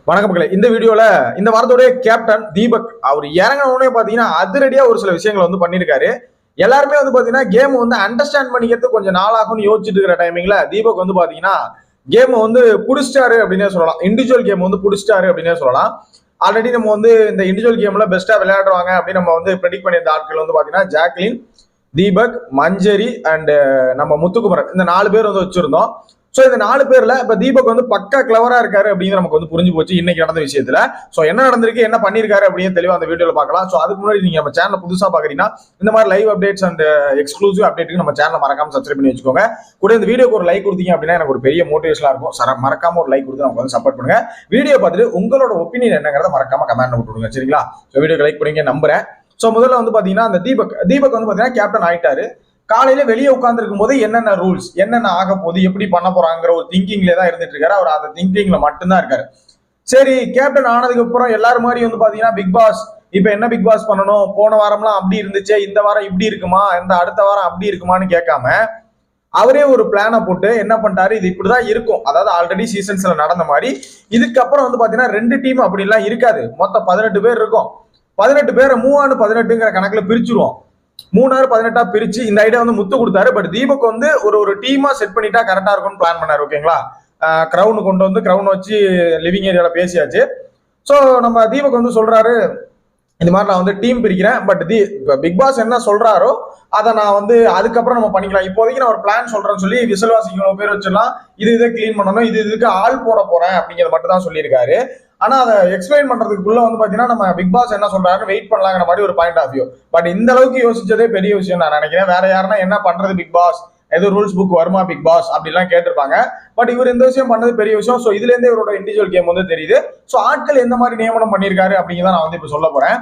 வணக்கம் மக்களே. இந்த வீடியோல இந்த வாரத்தோடைய கேப்டன் தீபக் அவர் இறங்கினோடனே பாத்தீங்கன்னா அதிரடியா ஒரு சில விஷயங்கள் வந்து பண்ணிருக்காரு. எல்லாருமே வந்து பாத்தீங்கன்னா கேம் வந்து அண்டர்ஸ்டாண்ட் பண்ணிக்கிறது கொஞ்சம் நாளாகும்னு யோசிச்சுட்டு இருக்கிற டைமிங்ல தீபக் வந்து பாத்தீங்கன்னா கேம் வந்து புடிச்சிட்டாரு அப்படின்னே சொல்லலாம். இண்டிவிஜுவல் கேம் வந்து புடிச்சிட்டாரு அப்படின்னே சொல்லலாம். ஆல்ரெடி நம்ம வந்து இந்த இண்டிவிஜுவல் கேம்ல பெஸ்டா விளையாடுவாங்க அப்படின்னு நம்ம வந்து ப்ரெடிக்ட் பண்ணியிருந்த ஆட்கள் வந்து பாத்தீங்கன்னா ஜாக்லின், தீபக், மஞ்சரி அண்ட் நம்ம முத்துக்குமரன் இந்த 4 பேர் வந்து வச்சிருந்தோம். சோ இந்த 4 பேர்ல இப்ப தீபக் வந்து பக்கா கிளவரா இருக்காரு அப்படின்னு நமக்கு வந்து புரிஞ்சு போச்சு இன்னைக்கு நடந்த விஷயத்துல. சோ என்ன நடந்திருக்கு, என்ன பண்ணிருக்காரு அப்படின்னு தெளிவா அந்த வீடியோல பார்க்கலாம். சோ அதுக்கு முன்னாடி நீங்க நம்ம சேனல் புதுசா பாக்குறீங்கன்னா இந்த மாதிரி லைவ் அப்டேட்ஸ் அண்ட் எக்ஸ்க்ளூசிவ் அப்டேட்டுக்கு நம்ம சேனல் மறக்காம சப்ஸ்கிரைப் பண்ணி வச்சுக்கோங்க. கூட இந்த வீடியோக்கு ஒரு லைக் கொடுத்தீங்க அப்படின்னா எனக்கு ஒரு பெரிய மோட்டிவேஷனா இருக்கும். மறக்காம ஒரு லைக் கொடுத்து நமக்கு வந்து சப்போர்ட் பண்ணுங்க. வீடியோ பார்த்துட்டு உங்களோட ஒப்பீனியன் என்னங்கிறத மறக்காம கமெண்ட் விட்டுருங்க. சரிங்களா? சோ வீடியோக்கு லைக் பண்ணுங்க நம்புறேன். சோ முதல்ல வந்து பாத்தீங்கன்னா அந்த தீபக் வந்து பாத்தீங்கன்னா கேப்டன் ஆயிட்டாரு. காலையில வெளியே உட்கார்ந்து இருக்கும் போது என்னென்ன ரூல்ஸ், என்னென்ன ஆக போகுது, எப்படி பண்ண போறாங்கிற ஒரு திங்கிங்ல தான் இருந்துட்டு இருக்காரு. அவர் அந்த திங்கிங்ல மட்டும்தான் இருக்காரு. சரி, கேப்டன் ஆனதுக்கு அப்புறம் எல்லாரும் மாதிரி வந்து பாத்தீங்கன்னா பிக் பாஸ் இப்ப என்ன பிக் பாஸ் பண்ணணும், போன வாரம்லாம் அப்படி இருந்துச்சு, இந்த வாரம் இப்படி இருக்குமா, இந்த அடுத்த வாரம் அப்படி இருக்குமான்னு கேட்காம அவரே ஒரு பிளானை போட்டு என்ன பண்ணிட்டாரு, இது இப்படிதான் இருக்கும். அதாவது ஆல்ரெடி சீசன்ஸ்ல நடந்த மாதிரி இதுக்கப்புறம் வந்து பாத்தீங்கன்னா 2 டீம் அப்படி எல்லாம் இருக்காது. மொத்தம் 18 பேர் இருக்கும். 18 பேரை 3-18ங்கிற கணக்குல பிரிச்சுருவோம். 3-18 பிரிச்சு இந்த ஐடியா வந்து முத்து கொடுத்தாரு. பட் தீபக் வந்து ஒரு டீமா செட் பண்ணிட்டா கரெக்டா இருக்கும்னு பிளான் பண்ணாரு. ஓகேங்களா? கிரவுன் கொண்டு வந்து கிரவுன் வச்சு லிவிங் ஏரியால பேசியாச்சு. சோ நம்ம தீபக் வந்து சொல்றாரு, இந்த மாதிரி நான் வந்து டீம் பிரிக்கிறேன். பட் பிக் பாஸ் என்ன சொல்றாரோ அதை நான் வந்து அதுக்கப்புறம் நம்ம பண்ணிக்கலாம். இப்போதைக்கு நான் ஒரு பிளான் சொல்றேன்னு சொல்லி விசல்வாசிக்கு பேர் வச்சிடலாம். இதை கிளீன் பண்ணணும், இதுக்கு ஆள் போட போறேன் அப்படிங்கிறது மட்டும் தான் சொல்லியிருக்காரு. ஆனா அதை எக்ஸ்பிளைன் பண்றதுக்குள்ள வந்து பாத்தீங்கன்னா நம்ம பிக் பாஸ் என்ன சொல்றாருன்னு வெயிட் பண்ணலாங்கிற மாதிரி ஒரு பாயிண்ட் ஆஃப் வியூ. பட் இந்த அளவுக்கு யோசிச்சதே பெரிய விஷயம் நான் நினைக்கிறேன். வேற யாருன்னா என்ன பண்றது பிக் பாஸ், ஏதோ ரூல்ஸ் புக் வருமா பிக் பாஸ் அப்படிலாம் கேட்டிருப்பாங்க. பட் இவர் இந்த விஷயம் பண்ணது பெரிய விஷயம். ஸோ இதுல இருந்தே இவரோட இண்டிவிஜுவல் கேம் வந்து தெரியுது. ஸோ ஆட்கள் எந்த மாதிரி நியமனம் பண்ணியிருக்காரு அப்படிங்கிறத நான் வந்து இப்ப சொல்ல போறேன்.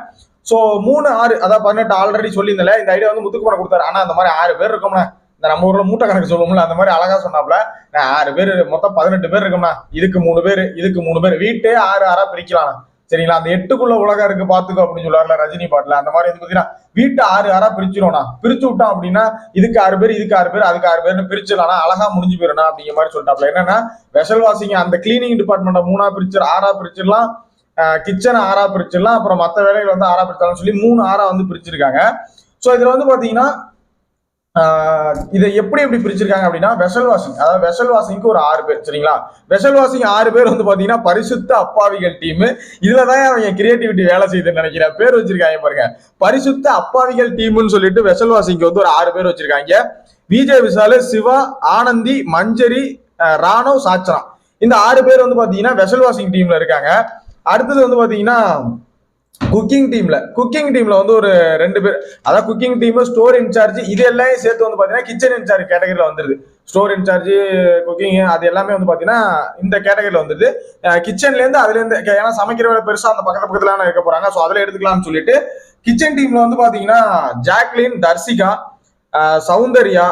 ஸோ 3-6 அதாவது 18 ஆல்ரெடி சொல்லியிருந்தல. இந்த ஐடியா வந்து முத்துக்குமரன் கொடுத்தாரு. ஆனா அந்த மாதிரி 6 பேர் இருக்கோம்னா, இந்த நம்ம ஊர்ல மூட்டை கணக்கு சொல்லுவோம்ல, அந்த மாதிரி அழகா சொன்னாப்ல. 6 பேர் மொத்தம் 18 பேர் இருக்கோம்னா, இதுக்கு 3 பேர், இதுக்கு 3 பேர், வீட்டே 6 பிரிக்கலாம். சரிங்களா? அந்த 8க்குள்ள உலகம் இருக்கு பாத்துக்கோ அப்படின்னு சொல்லுவார்ல ரஜினி பாட்டுல. அந்த மாதிரி வந்து பாத்தீங்கன்னா வீட்டை 6 பிரிச்சிருவோம்னா, பிரிச்சு விட்டோம் அப்படின்னா இதுக்கு 6 பேர், இதுக்கு 6 பேர், அதுக்கு 6 பேர்னு பிரிச்சிடலாம். அழகா முடிஞ்சு போயிடணும் அப்படிங்கிற மாதிரி சொல்லிட்டாப்ல. என்னன்னா வெசல் வாசிங்க அந்த கிளீனிங் டிபார்ட்மெண்ட் 3 பிரிச்சு 6 பிரிச்சிடலாம், கிச்சனை 6 பிரிச்சிடலாம், அப்புறம் மற்ற வேலைகள் வந்து 6 பிரிச்சாலும் சொல்லி 3 வந்து பிரிச்சிருக்காங்க. சோ இதுல வந்து பாத்தீங்கன்னா இதை எப்படி பிரிச்சிருக்காங்க அப்படின்னா வெசல் வாஷிங், அதாவது வெசல் வாஷிங்க்கு ஒரு 6 பேர். சரிங்களா? வெசல் வாஷிங் 6 பேர் வந்து பாத்தீங்கன்னா பரிசுத்த அப்பாவிகள் டீம். இதுலதான் அவங்க கிரியேட்டிவிட்டி வேலை செய்யுதுன்னு நினைக்கிறேன். பேர் வச்சிருக்காங்க பாருங்க, பரிசுத்த அப்பாவிகள் டீம்னு சொல்லிட்டு வெசல் வாஷிங்க்கு வந்து ஒரு 6 பேர் வச்சிருக்காங்க. விஜய் விஷால், சிவா, ஆனந்தி, மஞ்சரி, ராணவ், சாச்சனா இந்த 6 பேர் வந்து பாத்தீங்கன்னா வெசல் வாஷிங் டீம்ல இருக்காங்க. அடுத்தது வந்து பாத்தீங்கன்னா குக்கிங் டீம்ல வந்து ஒரு 2 பேர், அதாவது குக்கிங் டீம், ஸ்டோர் இன்சார்ஜ், இது எல்லாம் சேர்த்து வந்து பாத்தீங்கன்னா கிச்சன் இன்சார்ஜ் கேட்டகரியில வந்துருது. ஸ்டோர் இன்சார்ஜ், குக்கிங் அது எல்லாமே வந்து பாத்தீங்கன்னா இந்த கேட்டகரியில வந்துருது. கிச்சன்ல இருந்து அதுல இருந்து, ஏன்னா சமைக்கிற வேலை பெருசா அந்த பக்கத்துல இருக்க போறாங்க. சோ அதுல எடுத்துக்கலாம்னு சொல்லிட்டு கிச்சன் டீம்ல வந்து பாத்தீங்கன்னா ஜாக்லின், தர்சிகா, சௌந்தர்யா,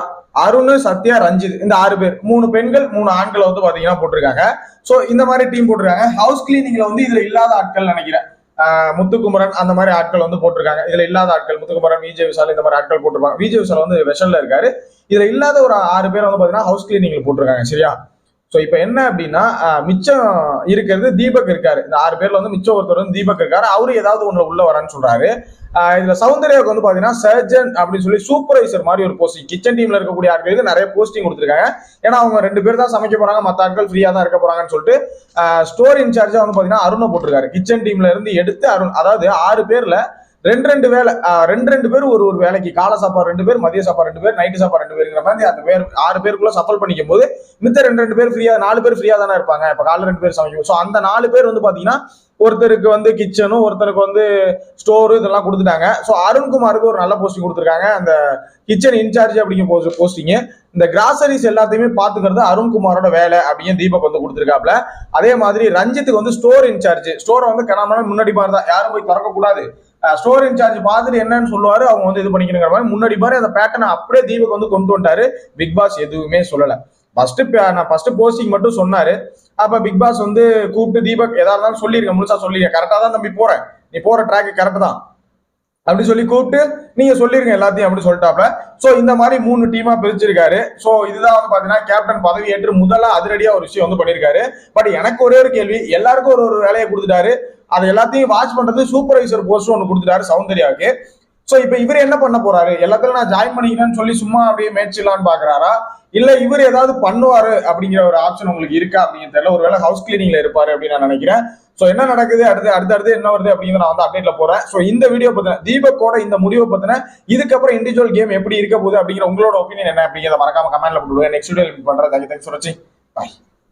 அருண், சத்யா, ரஞ்சித் இந்த 6 பேர், 3 பெண்கள் 3 ஆண்களை வந்து பாத்தீங்கன்னா போட்டிருக்காங்க. சோ இந்த மாதிரி டீம் போட்டிருக்காங்க. ஹவுஸ் கிளீனிங்ல வந்து இதுல இல்லாத ஆட்கள் நினைக்கிறேன், முத்துக்குமரன் அந்த மாதிரி ஆட்கள் வந்து போட்டிருக்காங்க. இதுல இல்லாத ஆட்கள் முத்துக்குமரன், விஜய் விஷால் இந்த மாதிரி ஆட்கள் போட்டிருப்பாங்க. விஜய் விஷால் வந்து வெஷல்ல இருக்காரு. இதுல இல்லாத ஒரு 6 பேர் வந்து பாத்தீங்கன்னா ஹவுஸ் கிளீனிங்ல போட்டிருக்காங்க. சரியா? சோ இப்ப என்ன அப்படின்னா மிச்சம் இருக்கிறது தீபக் இருக்காரு. இந்த 6 பேர்ல வந்து மிச்சம் ஒருத்தர் வந்து தீபக் இருக்காரு. அவரு ஏதாவது ஒண்ணு உள்ள வரேன்னு சொல்றாரு. இதுல சௌந்தர்யாவுக்கு வந்து பாத்தீங்கன்னா சர்ஜன் அப்படின்னு சொல்லி சூப்பர்வைசர் மாதிரி ஒரு போஸ்டிங், கிச்சன் டீம்ல இருக்கக்கூடிய ஆட்களுக்கு நிறைய போஸ்டிங் கொடுத்துருக்காங்க. ஏன்னா அவங்க 2 பேர் தான் சமைக்க போறாங்க, மற்ற ஆட்கள் ஃப்ரீயா தான் இருக்க போறாங்கன்னு சொல்லிட்டு ஸ்டோர் இன்சார்ஜா வந்து பாத்தீங்கன்னா அருணை போட்டிருக்காரு. கிச்சன் டீம்ல இருந்து எடுத்து அருண், அதாவது 6 பேர்ல 2 வேலை, 2 பேர் ஒரு வேலைக்கு, காலை சாப்பாடு 2 பேர், மதிய சாப்பாடு 2 பேர், நைட்டு சாப்பாடு 2 பேருங்கிற மாதிரி அந்த பேர் 6 பேருக்குள்ள சஃபல் பண்ணிக்கும் போது மித்த 2 பேர் ஃப்ரீயா, 4 பேர் ஃப்ரீயா தானே இருப்பாங்க. இப்ப காலைல 2 பேர் சமைக்கும். சோ அந்த 4 பேர் வந்து பாத்தீங்கன்னா ஒருத்தருக்கு வந்து கிச்சனும் ஒருத்தருக்கு வந்து ஸ்டோரு இதெல்லாம் கொடுத்துட்டாங்க. ஸோ அருண்குமாருக்கு ஒரு நல்ல போஸ்டிங் கொடுத்துருக்காங்க, அந்த கிச்சன் இன்சார்ஜ் அப்படிங்கிற போஸ்டிங். இந்த கிராசரிஸ் எல்லாத்தையுமே பாத்துக்கிறது அருண்குமாரோட வேலை அப்படின்னு தீபக் வந்து கொடுத்துருக்காப்ல. அதே மாதிரி ரஞ்சித்துக்கு வந்து ஸ்டோர் இன்சார்ஜ், ஸ்டோரை வந்து கிளம்புனா முன்னாடி மாதிரி தான், யாரும் போய் திறக்க கூடாது, ஸ்டோர் இன்சார்ஜ் பார்த்துட்டு என்னன்னு சொல்லுவாரு, அவங்க வந்து இது பண்ணிக்கணுங்கிற மாதிரி முன்னாடி மாதிரி அந்த பேட்டர்னை அப்படியே தீபக் வந்து கொண்டு வந்துட்டாரு. பிக் பாஸ் எதுவுமே சொல்லல. ஃபர்ஸ்ட் போஸ்டிங் மட்டும் சொன்னாரு. அப்ப பிக் பாஸ் வந்து கூப்பிட்டு தீபக் எதா இருந்தாலும் சொல்லிருக்க, முழுசா சொல்லிருக்க, கரெக்டா தான் தம்பி போறேன், நீ போற ட்ராக் கரெக்ட் தான், அப்படி சொல்லி கூப்பிட்டு நீங்க சொல்லிருங்க எல்லாத்தையும் அப்படி சொல்லிட்டாப்ல. சோ இந்த மாதிரி 3 டீமா பிரிச்சிருக்காரு. சோ இதுதான் வந்து பாத்தீங்கன்னா கேப்டன் பதவி ஏற்று முதல்ல அதிரடியா ஒரு விஷயம் வந்து பண்ணிருக்காரு. பட் எனக்கு ஒரே ஒரு கேள்வி, எல்லாருக்கும் ஒரு வேலையை கொடுத்துட்டாரு. அது எல்லாத்தையும் வாட்ச் பண்றது சூப்பர்வைசர் போஸ்ட் ஒன்று கொடுத்துட்டாரு சௌந்தர்யாவுக்கு. சோ இப்ப இவர் என்ன பண்ண போறாரு, எல்லாத்தையும் நான் ஜாயின் பண்ணிக்கிறேன்னு சொல்லி சும்மா அப்படியே மேய்ச்சிடலான்னு பாக்குறாரா, இல்ல இவர் ஏதாவது பண்ணுவாரு அப்படிங்கிற ஒரு ஆப்ஷன் உங்களுக்கு இருக்கா அப்படின்னு தெரியல. ஒருவேளை ஹவுஸ் கிளீனிங்ல இருப்பாரு அப்படின்னு நான் நினைக்கிறேன். சோ என்ன நடக்குது அடுத்து என்ன வருது அப்படிங்கிற நான் வந்து அப்டேட்ல போறேன். சோ இந்த வீடியோ பத்தின தீபக்கோட இந்த முடிவை பத்தின இதுக்கப்புறம் இண்டிவிஜுவல் கேம் எப்படி இருக்க போகுது அப்படிங்கிற உங்களோட ஒப்பீனியன் என்ன அப்படிங்கிறத மறக்காம கமெண்ட்ல போடுவேன். நெக்ஸ்ட் வீடியோ பண்றேன். தேங்க்ஸ் ஃபார் வாட்சிங். பாய்.